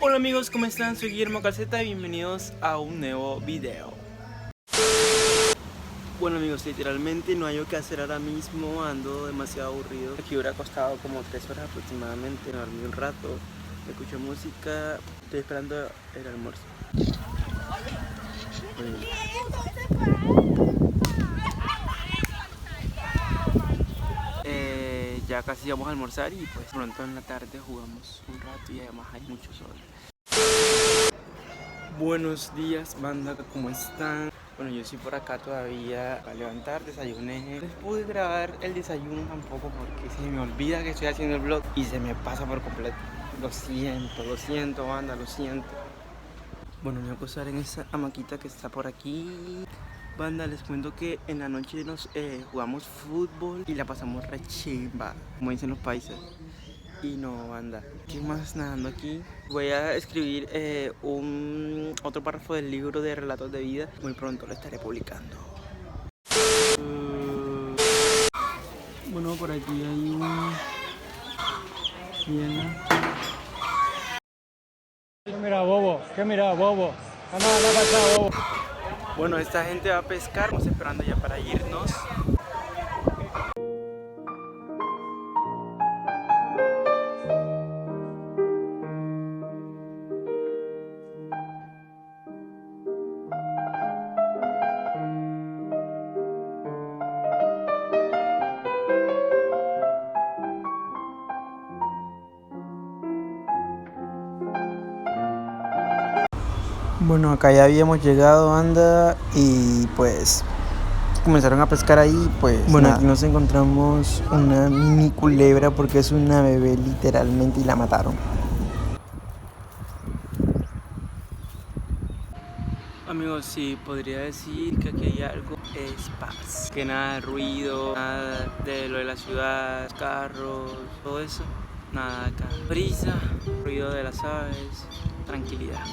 Hola amigos, ¿cómo están? Soy Guillermo Calceta y bienvenidos a un nuevo video. Bueno amigos, literalmente no hay lo que hacer ahora mismo, ando demasiado aburrido. Aquí hubiera costado como 3 horas aproximadamente, me dormí un rato, escuché música, estoy esperando el almuerzo. Ya casi vamos a almorzar y pues pronto en la tarde jugamos un rato y además hay mucho sol. Buenos días banda, ¿cómo están? Bueno, yo estoy por acá todavía a levantar, desayuné. No pude grabar el desayuno tampoco porque se me olvida que estoy haciendo el vlog y se me pasa por completo. Lo siento banda, lo siento. Bueno, me voy a acostar en esa hamaquita que está por aquí. Banda, les cuento que en la noche nos jugamos fútbol y la pasamos re chimba, como dicen los países. Y no, banda, ¿qué más nadando aquí? Voy a escribir otro párrafo del libro de relatos de vida. Muy pronto lo estaré publicando. Bueno, por aquí hay un... ¿Qué mira, bobo? ¿Qué mira, bobo? Vamos a la pasada, bobo. Bueno, esta gente va a pescar. Estamos esperando ya para irnos. Bueno, acá ya habíamos llegado, anda, y pues comenzaron a pescar ahí, pues bueno, nada. Aquí nos encontramos una mini culebra porque es una bebé literalmente y la mataron. Amigos, sí, podría decir que aquí hay algo, es paz. Que nada de ruido, nada de lo de la ciudad, carros, todo eso, nada acá. Brisa, ruido de las aves, tranquilidad.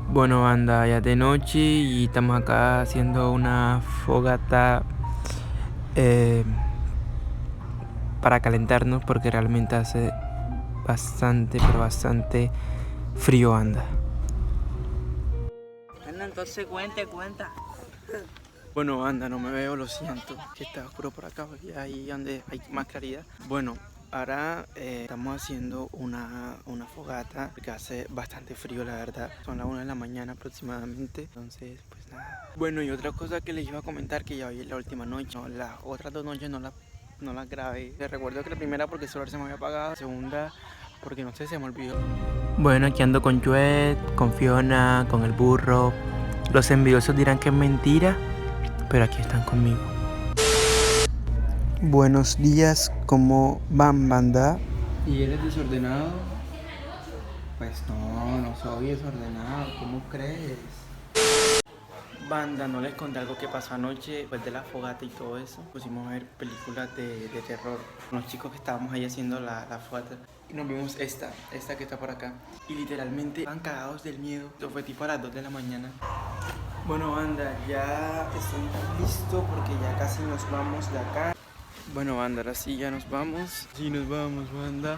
Bueno banda, ya de noche y estamos acá haciendo una fogata para calentarnos porque realmente hace bastante, pero bastante frío, anda. Entonces cuenta. Bueno, anda, no me veo, lo siento, que está oscuro por acá, y ahí donde hay más claridad. Bueno, ahora estamos haciendo una fogata porque hace bastante frío, la verdad. Son las 1 de la mañana aproximadamente, entonces pues nada. Bueno, y otra cosa que les iba a comentar, que ya hoy es la última noche, no, las otras 2 noches no las grabé. Les recuerdo que la primera porque el celular se me había apagado, la segunda porque no sé, se me olvidó. Bueno, aquí ando con Juet, con Fiona, con el burro. Los envidiosos dirán que es mentira, pero aquí están conmigo. Buenos días, ¿cómo van, banda? ¿Y eres desordenado? Pues no soy desordenado, ¿cómo crees? Banda, no les conté algo que pasó anoche después de la fogata y todo eso. Pusimos a ver películas de terror. Los chicos que estábamos ahí haciendo la fogata. Y nos vimos esta que está por acá. Y literalmente estaban cagados del miedo. Esto fue tipo a las 2 de la mañana. Bueno banda, ya estoy listo porque ya casi nos vamos de acá. Bueno banda, ahora sí ya nos vamos. Sí nos vamos banda.